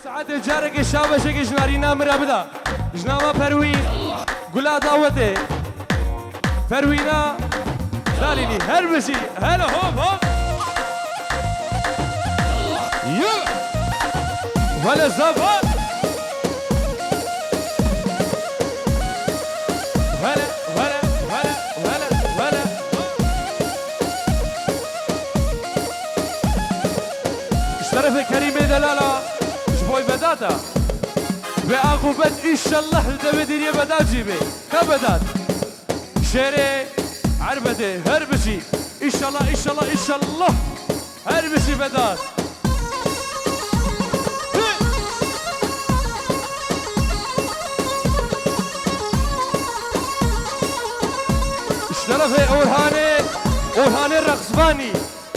ساعت جارك شابشك جنارينا مرابدا جناما فروين قلا دعوته فروينا داليني هربشي هلا هوب هوب يو ولا زبط ولا ولا ولا ولا ولا اشترف كريم دلالة شبوي بداتا بعقوبة إن شاء الله تبدين يا بدات جيبي كبدات شيري عربتي هربشي إن شاء الله إن شاء الله إن شاء الله هربشي بدات اشترفي أورهاني الرقصباني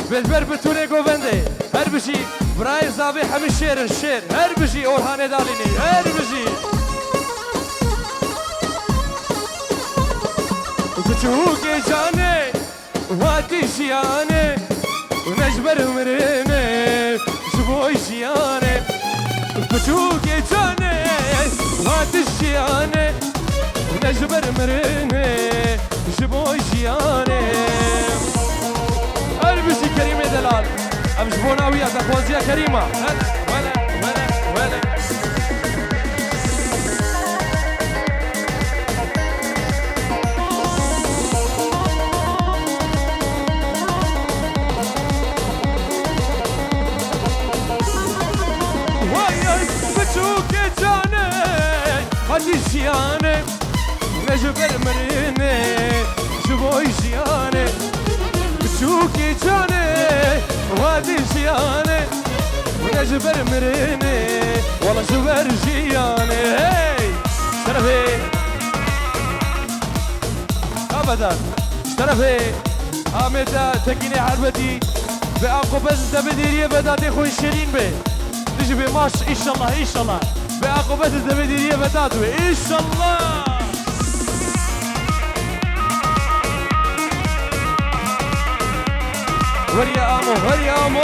بالبر بتوني قوبندي هربشي براي زابي حمي الشير هربشي أورهاني داليني هربشي وكتشوكي جاني واتي شياني ونجبر مريني شبوي شياني وكتشوكي جاني واتي شياني ونجبر مريني شبوي شياني هربشي كريمة دلال أمشبونا ويا تخوزيا كريمة هلا ولا ولا ولا وياي بتشوكي جاني هاتي شياني نجبر مريني شبوي شياني بتشوكي جاني وادي شياني ونجبر مريني والله جبر جياني هي اشترفي ابدا اشترفي حامد تكيني حربتي بعقوبة الدبديرية بدات اخوي شيرين بي تجي بماش ان شاء الله ان شاء الله بعقوبة الدبديرية بدات ان شاء الله وريا امو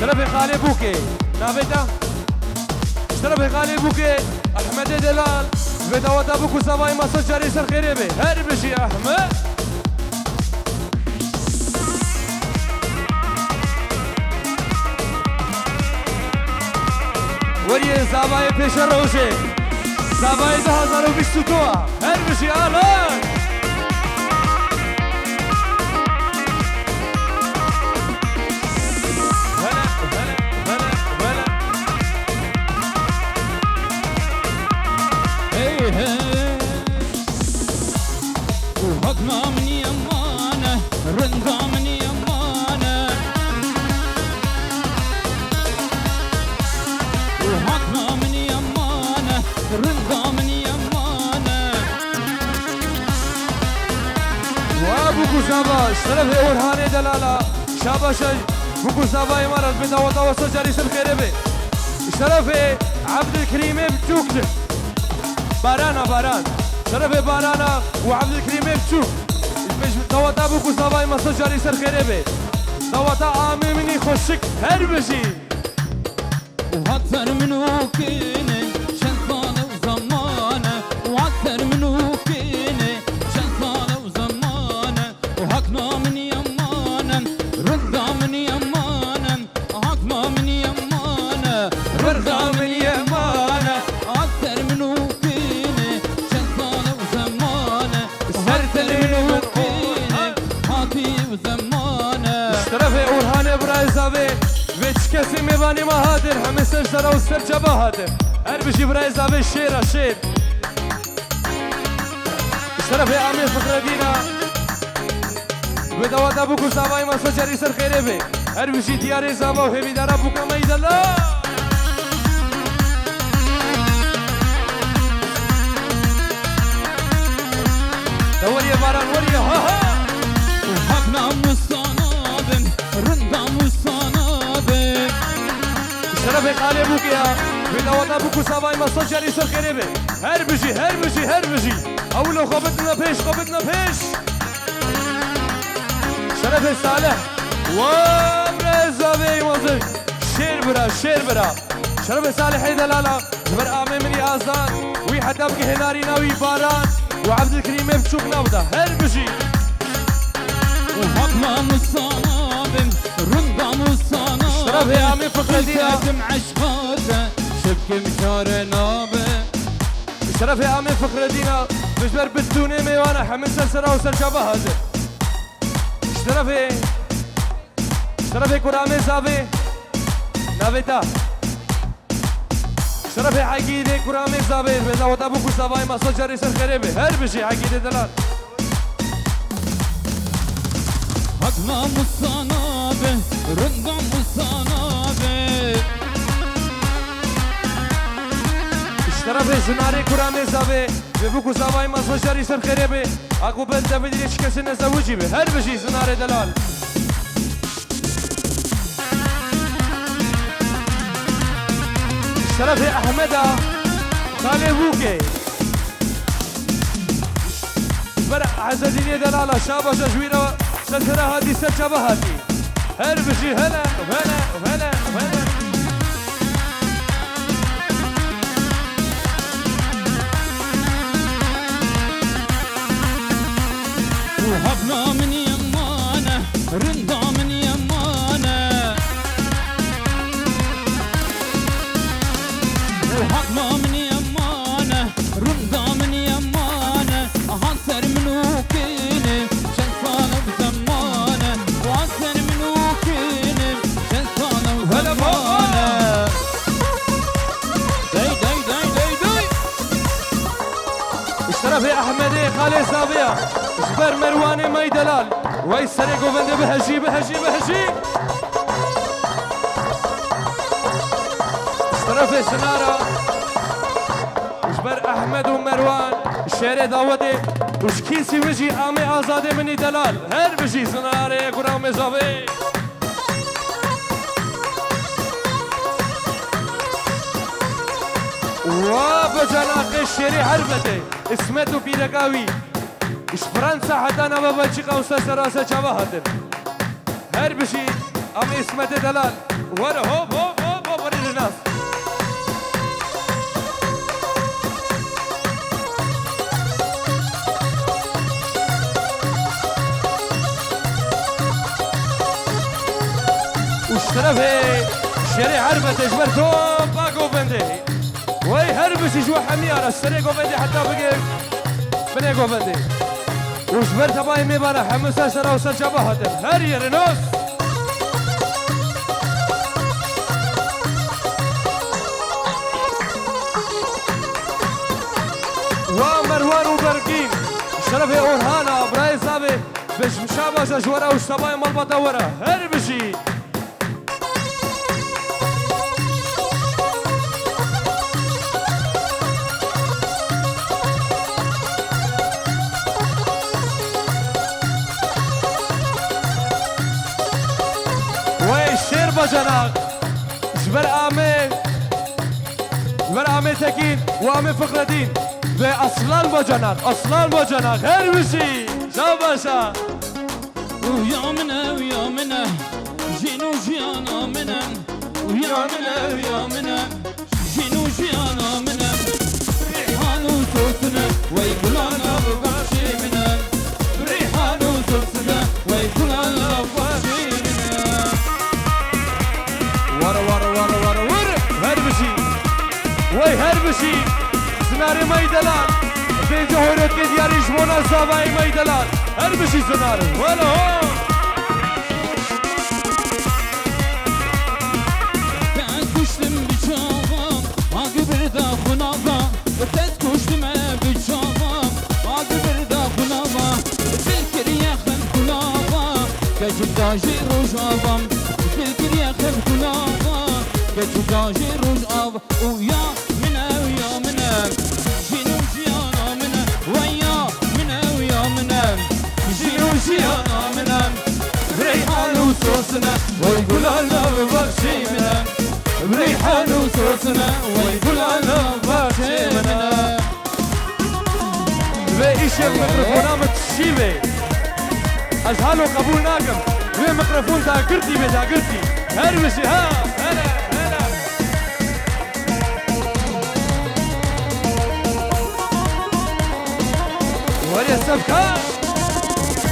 اشترفي خالي بوكي نابتا اشترفي خالي بوكي احمد دلال بدوات ابوكو سباي مصر جاري سر خيري بي هربشي احمد وريا سباي پیش روشه سباي 2022 هربشي الان اشترفي أورهاني دلالة شاباشي بوكو ساباي مرض بدوات وصل جاريس الخيربي اشترفي عبد الكريم بتوكل باران اشترفي بارانا وعبد الكريم بتوك دوات بوكو ساباي مصر جاريس الخيربي دوات عامي مني خوشك هربشي وأكثر من وكيني شنطان وزمانة وأكثر من وكيني شنطان وزمانة وحكنا من يمانة رضا من يمانة حكنا من يمانة رضا من يمانة أكثر من وكيني شنطان وزمانة سرت من وكيني حاتي وزمانة اشترفي أورهاني برايزابي ويش كسي ميباني مهادر همي سجدر وسرجة بهادر هربشي برايزابي الشير اشترفي عمي فخر دينا بدوات ابوكو ساباي مصر جاري سر خيري بي هربشي دياري زاما وهمي دار ابوكا ميد الله دوري باران وريا ها ها وحقنا مصانابن رندا مصانابن اشترفي خالي بوكيا بدوات ابوكو ساباي مصر جاري سر خيري بي هربشي اولو خبطنا بيش شرف صالح حزن شير برا شير برا شرف صالح دلالة جبر آمي مني آزان وي حتى بكي هناري ناوي باران وعبد الكريم بشوف نبضة هربشي وحكمة مصانابن رندا مصانابن شرف يا آمي فخر دينا كاتم عشقاته شبك مشار نابه شرف يا آمي فخر دينا بجبر بستوني ميوانا حمل سلسلة وسلشابة هذا شرفي كرامي زافي نافيتا شرفي حقيدي كرامي زافي بيزا وطابو كسافاي ما صجري سر خريبي هربشي حقيدي دلال حكمة مصانابه رندا مصانابه شرفي زناري كرامي زافي بيبو كسافاي ما صجري سر خريبي اكو بنت بدري شكسي نزوجي به هربشي زناري دلال شرفي احمدا خالي بوكي برع عزازيني دلالة شابة جويرة سلسلة هادي سلسلة هادي هربشي هلا وهلا وهلا وهلا وحكمة من يمانه رندا من يمانه وحكمة من يمانه رندا من يمانه أحسر منو كيني شنطانة بزمانه وأحسر منو كيني شنطانة بزمانه داي داي داي داي داي شرفي احمدي خالي صافية جبر مرواني ماي دلال وي سري قوفند بهجي بهجي بهجي شرفي سنارة جبر احمد ومروان الشارع داودي وشكيسي وجي آمي آزادي مني دلال هربشي سناري كرامي صافي وبجناق الشارع حربتي اسمته بيرقاوي اش فرنسا حتى انا بلجيكا وسلسلة جواهر هربشي امي اسمته دلال ورا هوب هوب هوب هوب ورا الناس وشرفي الشارع حربتي جبرتو باكو بندي وي هربشي جوا حميارة السريقو بندي حتى بقي بنيقو بندي وجبرت باي مبارح حمسة سرا وسلشة بهدل هري رنوس ومروان وبرقين شرفي اورهانا براي صابي بش مشابه جورا وشتباي مالبطة ورا هربشي جناق جبر آمي تكين وآمي فخر دين بأصلان بجناق أصلان بجناق هربشي شاباشا ويا منا ويا منا جينو جيانا منا ويا منا ويا منا جينو جيانا منا ريحان وصوصنا ويقولانا بباشي منا ريحان وصوصنا ويقولانا بباشي منا ورا هربشي وي هربشي سناري ميدلان بين جهورت كدياري جمونا زاباي ميدلان هربشي سناري ولا هو كان كشتم بشاغام عقبر دا خناغا تز كشتم بشاغام عقبر دا خناغا تذكر يا خن خناغا كجداجي رجابام تذكر يا خن خناغا كجداجي رجاب ويا منا ويا منا جينو جيانا منا ويا منا ويا منا جينو جيانا منا بريحان وصوصنا ويقول انا ببخشي منا بريحان وصوصنا ويقول انا ببخشي منا بايش الميكروفون متشيبه ازهالو قبول ناقم وين ميكروفون ذاكرتي بذاكرتي هربشي ها هلا هلا وريا السبكة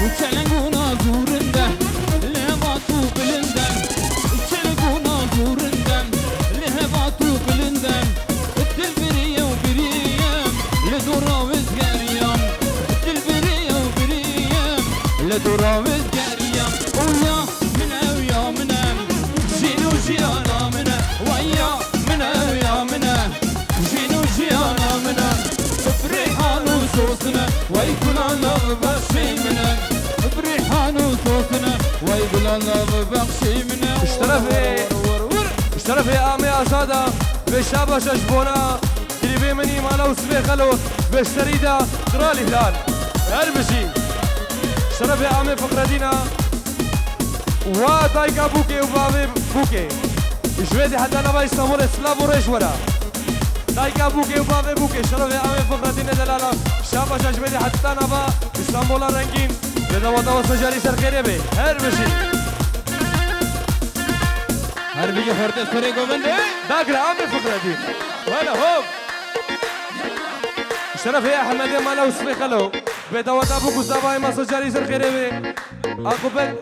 وتلقونا زورندن لهباتو بلندن وتلقونا زورندن لهباتو بلندن الدلبرية وبريم لدورا وزقريم الدلبرية وبريم لدورا وزقريم ويا منا ويا منا جينو جيانا منا ويا منا ويا منا جينو جيانا منا فريحان وصوصنا ويكون الله بخشي منا فريحان وصوصنا ويقول الله بخشي منا اشترفي آمي أسادة بشابة شجبونا كريبي مني مالا وسبي خلو بشتريدا قرالي هلال هربشي اشترفي آمي فقردينا وطايقا بوكي وبابي بوكي جويدي حتى نبا يستمر اسلام وريش ورا طايقا بوكي وبابي بوكي اشترفي آمي فقردينا دلالة شابة شجبيدي حتى نبا اسلامبولا رنگين بدوتا وسجاري سرخيري بي هربشي هر بيجي فرد سوري قومن داقل عامل فقرة دي هلا هوب شرف يا أحمد مالا وسبي خلو بدوات أبوك وزاباي ما سجاري سر خيري بي أقبل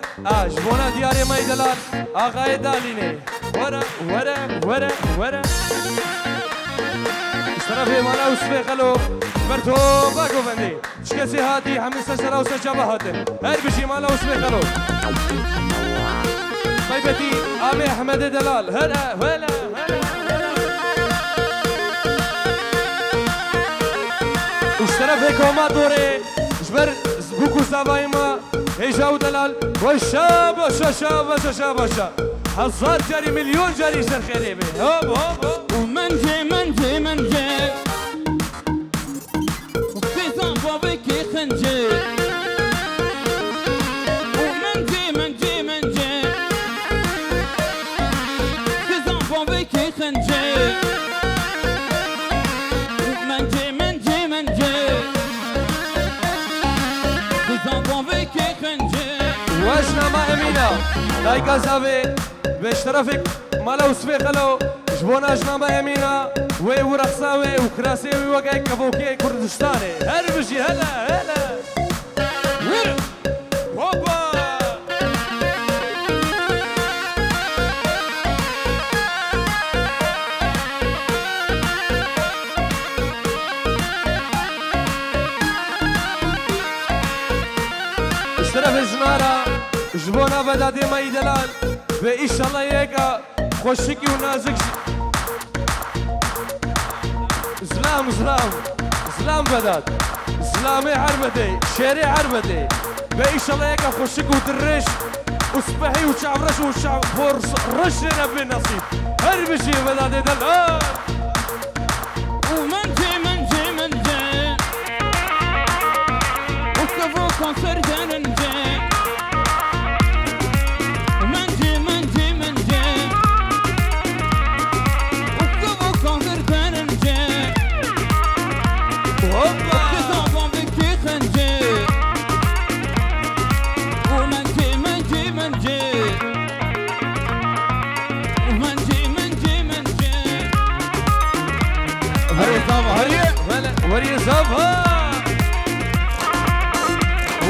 جبونا دياري ما يدلال آقاي داليني ورا ورا ورا ورا شرف يا مالا وسبي خلو برتو باقو بندي شكسي هاتي حمي سجرا وسجابا هاتي هر بشي مالا وسبي خلو طيبتي آمي أحمد دلال هلا هلا هلا اشترف هيك وما دوري جبر بوكو سابايما هيجا ودلال وشابشا شابشا شابشا هزار جاري مليون جاري سر خريبي هوب هوب هوب ومن جي من جي من جي وفي زنبا بكي خنجي ومن جي من جي من جي في زنبا بكي خنجي ومن جي من جي من جي في زنبا بكي خنجي واشنا ما امينا لايكا زابي بشترفك مالا وسبي خلو جبونا اجنا ما امينا وي ورقصاوي وكراسيوي وقاي كفوكي كردستاني هربشي هلا هلا هوبا اشترف الزمارة جبونا بدادي ما يدلال بإيش الله يكا خوشكي ونازك زلام زلام زلام بداد زلامي عربتي شيري عربتي بإيش الله يكا خوشكي وترش وسبحي وشعب رش وشعب فرص رش نبي نصيب هربشي بدادي دلال ومن جي من جي من جي وكفو كونسر جننجي ومن جي من جي من جي وكفو كونسر جننجي هوبا كسابون بكي خنجي ومن جي من جي من جي ومن جي من جي من جي هري صابا هري وري صابا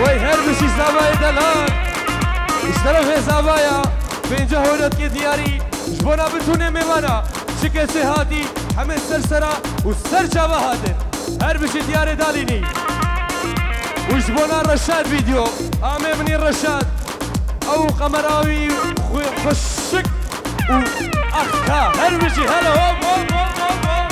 وي هربشي صابا يدلال اشترف يا صابايا بين جهورت كي دياري جبونا بتوني ميوانا شكسي هاتي حمد سرسرا والسر شابا هاتن هربشي دياري داليني وجبونا رشاد فيديو آمي مني رشاد او قمراوي خشك واخكا هربشي هلا هوب هوب هوب هوب هوب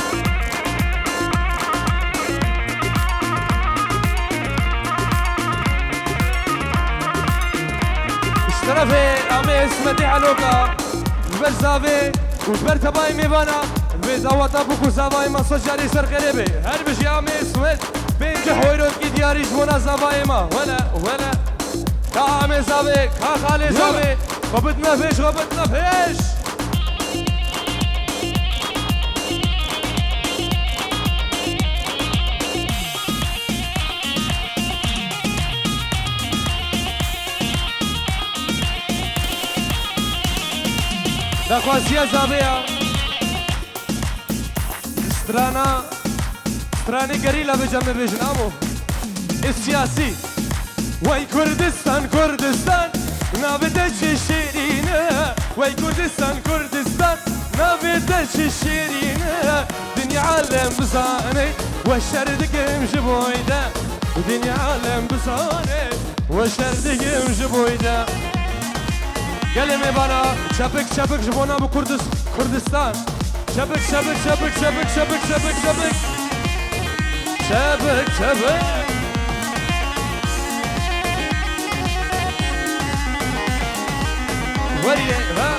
اشترفي آمي اسمتي علوكا جبر زافي وجبر تباي ميبانا بزاوات ابوكو زافاي ما صجاري سر غريبي هربشي آمي اسمت بين جهويروت كي دياري جبونا زافاي ما ولا كا آمي زافي كا خالي زافي غبتنا فيش غبتنا فيش دخواسية زابية ستراني قريلة بجمع بجنامو السياسي وي كردستان كردستان نابدش الشيرينة وي كردستان كردستان نابدش الشيرينة دنيا عالم بصاني والشردك مجبويدا ودنيا عالم بصاني والشردك مجبويدا كلمة بنا شبك شبك جبونا بكردستان شبك شبك شبك شبك شبك شبك شبك شبك شبك وريه ها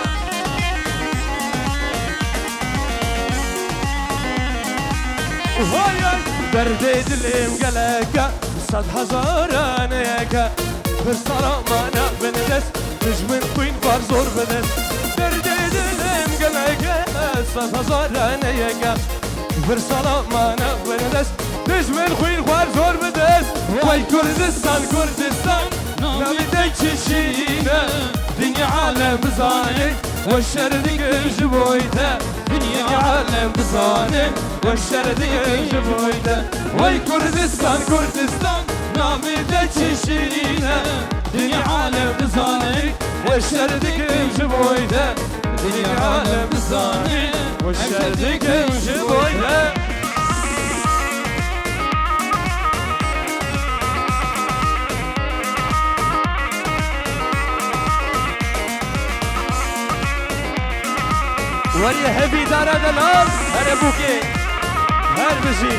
وهاي درد دلم قلقا صد هزارانيكا بالصلاة معنا بندس نجمن كوين بارزور بدس درد دلم قلقا صد هزارانيكا بالصلاة معنا بندس نجمن كوين بارزور بدس وي كردستان كردستان نبيدك تشينا دنيا عالم بزاني والشردك جبويته دنيا عالم بزاني والشردك جبويته وي كردستان كردستان نبيدك تشينا دنيا عالم بزاني والشردك جبويته دنيا عالم بزاني والشردك جبويته وري هبي دارا دلال هر بوكي هر بجي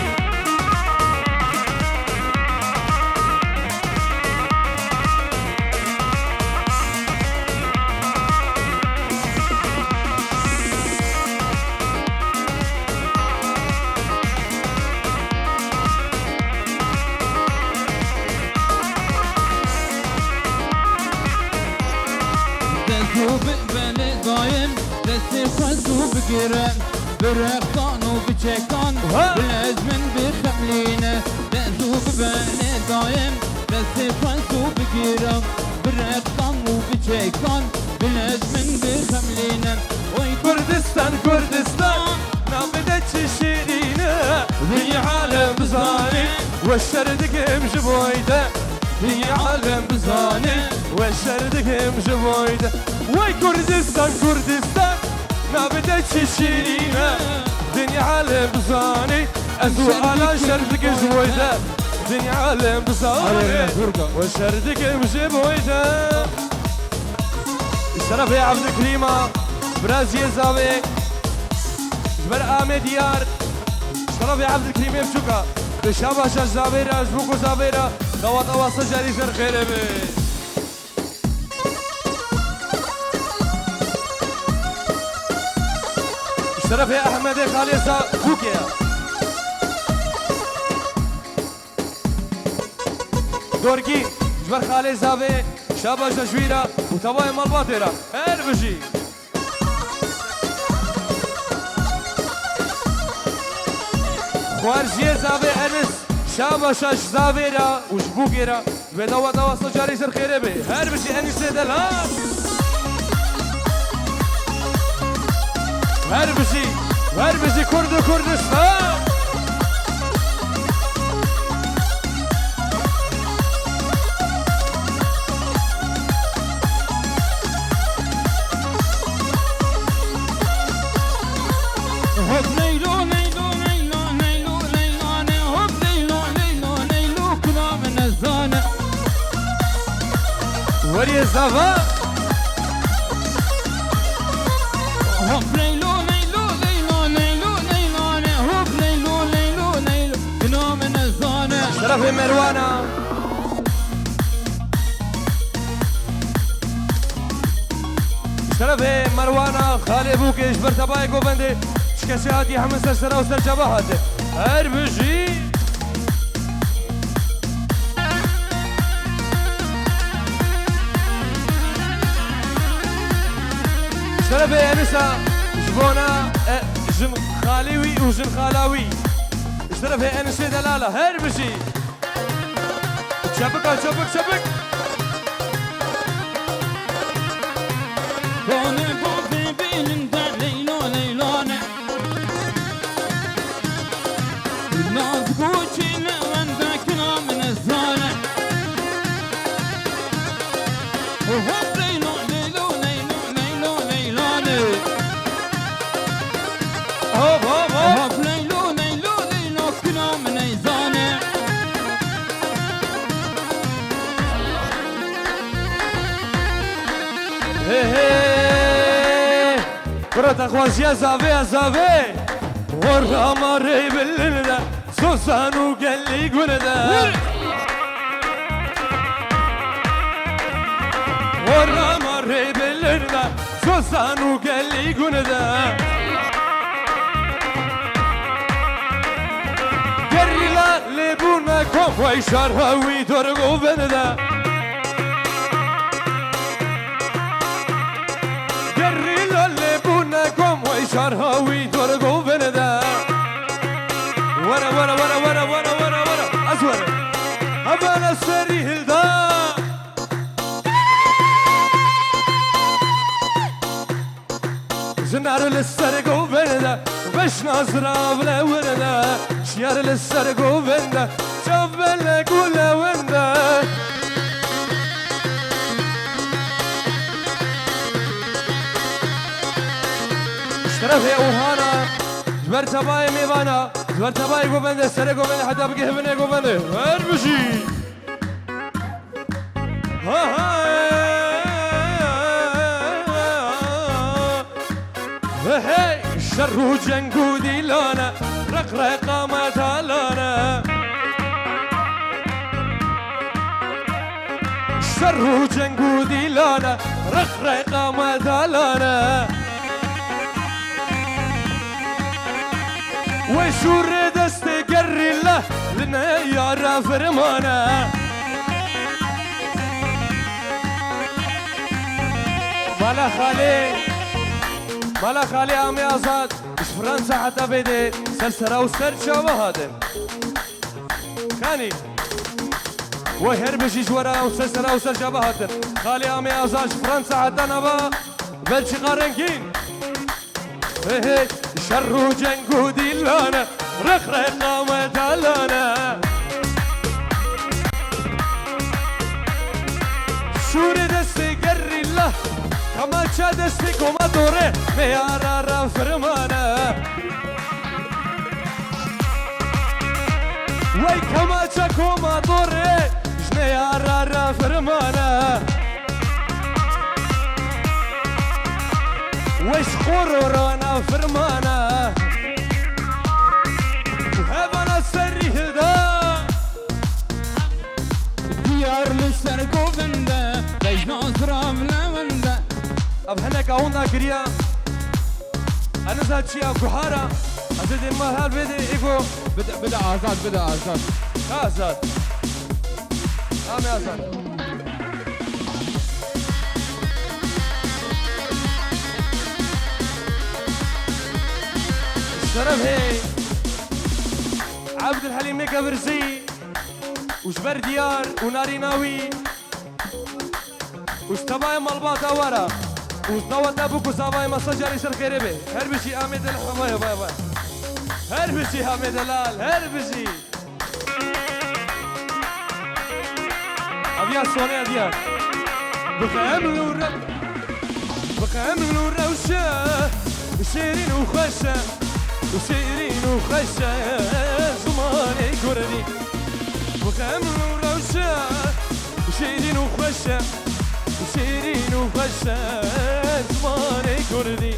دزوب بني دايم دستي خزو بقرن برقطان وبچكان بالازمن بخملينه دزوب بني دايم دستي خزو بقرن برقطان وبچكان بالازمن بخملينه وي كردستان كردستان نابدتش شيرينه دنيا عالم بزاني والشردك مجبويده دنيا عالم بزاني والشردك مجبويده وي كردستان كردستان نابدتش شيرينه دنيا عالم بزاني ازو على شردك مجبويده دنيا عالم بزاني والشردك مجبويده الشرف يا عبد الكريمة برازي زاوي جبر آمي ديار الشرف يا عبد الكريم بشوكا بشاباشا زاويرا جبوكو زاويرا دوات اواسا جاري سر خيري بي الشرف يا احمد خالصة بوكيا دوركي جبر خالي زاوي شاباشا جويرا وتواي مالباطيرا هر بجي خوارجيه زاوي انس شاباشا زاويرا وجبوكيرا بدوا دوا صجاري سر خيري بي هر بجي انس دلال هر بجي كردستان هوب ليلو ليلو ليلو ليلو ليلو هوب ليلو ليلو ليلو كنا من الزانة وريه زافا هوب ليلو ليلو ليلو ليلو ليلو هوب ليلو ليلو ليلو كنا من الزانة شرف مروانة شرف مروانة خالي بوكي جبر تباي قوبندي شكسي هاتي حمد سرسرا وسر جبهاتي هر بجي شرف انسا جبونا جن خاليوي وجن خالاوي شرف انسا دلالة هر بجي شبك شبك شبك Gone both been فرات اخوازيا زافي زافي ورا مري بالليل سوسان وقال لي قولدا ورا مري بالليل سوسان وقال لي قولدا قري لا لبونكم ويشارها ويدرقوا بندا قري لا لبونكم ويشارها ويدرقوا بندا ورا ورا ورا ورا ورا ورا ورا أزور أبانا سري هلدا زنار للسرق وبندا باش نظرة بلا وردا شيار للسرق وبندا شوف بلك ولا وندا اشترف يا أوهانا جبرت باي ميبانا جبرت باي وبندا سرق وبندا حتى بقيه بني وبندا هربشي ها ها هي شر جنقودي لانا رقرقة ما تالانا شر جنقودي لانا رقرقة ما تالانا وشور دستي قري الله لنا يا فرمانا مالا خالي مالا خالي عمي آزاد مش فرنسا حتى بدي سلسرة وسرشة وهادم كاني وهربشي جورا وسلسرة وسرشة وهادم خالي عمي آزاد فرنسا حتى نبا بلشي قارنكين هي شر جنقودي لانا رخرقة مدالانا شوري دستي قري الله كما دستي كما دوري ميارا فرمانا وي كما كما دوري جنيارا فرمانا وش خرورانا فرمانا وهبنا سري هدا ديار للسرق وبندا ليش نظرة بلا وندا اب هناك هونا كريا انا زاد شيء بحارة ازيد ما هال بدي ايكو بدا آزاد بدا آزاد آزاد عمي آزاد الشرف هي عبد الحليم ميكا برزي وجبر ديار وناري ناوي وشتباي مالباطة ورا وشنوات ابوك وصاباي مسجاري سرخيربي هربشي امي دلال باي باي باي هربشي امي دلال هربشي ابيا سوني ديار بخامل ورب بخامل وروشة وشيرين وخشة وشيرين وخشة زماني كردي بخامل وروشة وشيرين وخشة وشيرين وخشة زماني كردي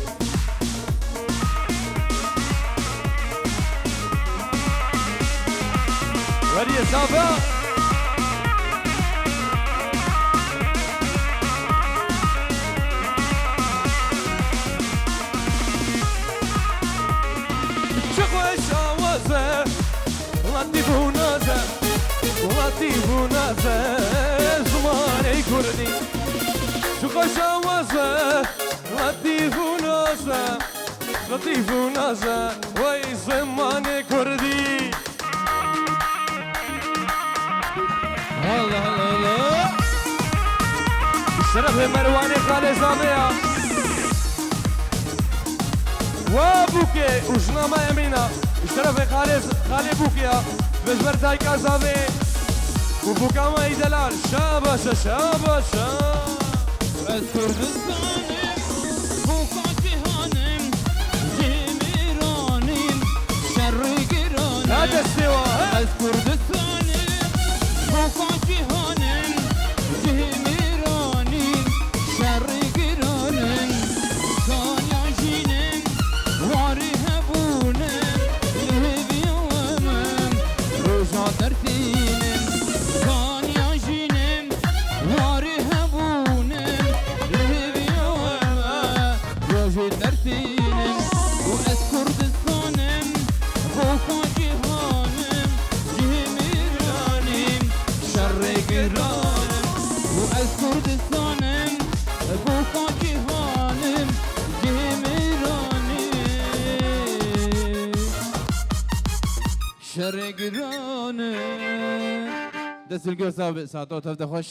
وريا صافا لطيف ونازة لطيف ونازة زماني كردي شوخ شوازة لطيف ونازة لطيف ونازة وي زماني كردي الله الله الله الشرف مرواني خالي زامية وابوكي وجنامة يمينة الشرف خالي بوكيا بجبر دايكا زامي وبوكا ما يدلال شابشة شابشة اذكر بالظالم بوكاكي هانم جيميرانم شر قرانم هذا السوا اذكر بالظالم بوكاكي هانم جيميرانم شر قرانم كان يعجيني روجي درتينم وأذكر دستانم فوق جهانم جهميرانم شر قرانم وأذكر دستانم فوق جهانم جهميرانم شر قرانم دست القرصة ساعتها تفتح خوش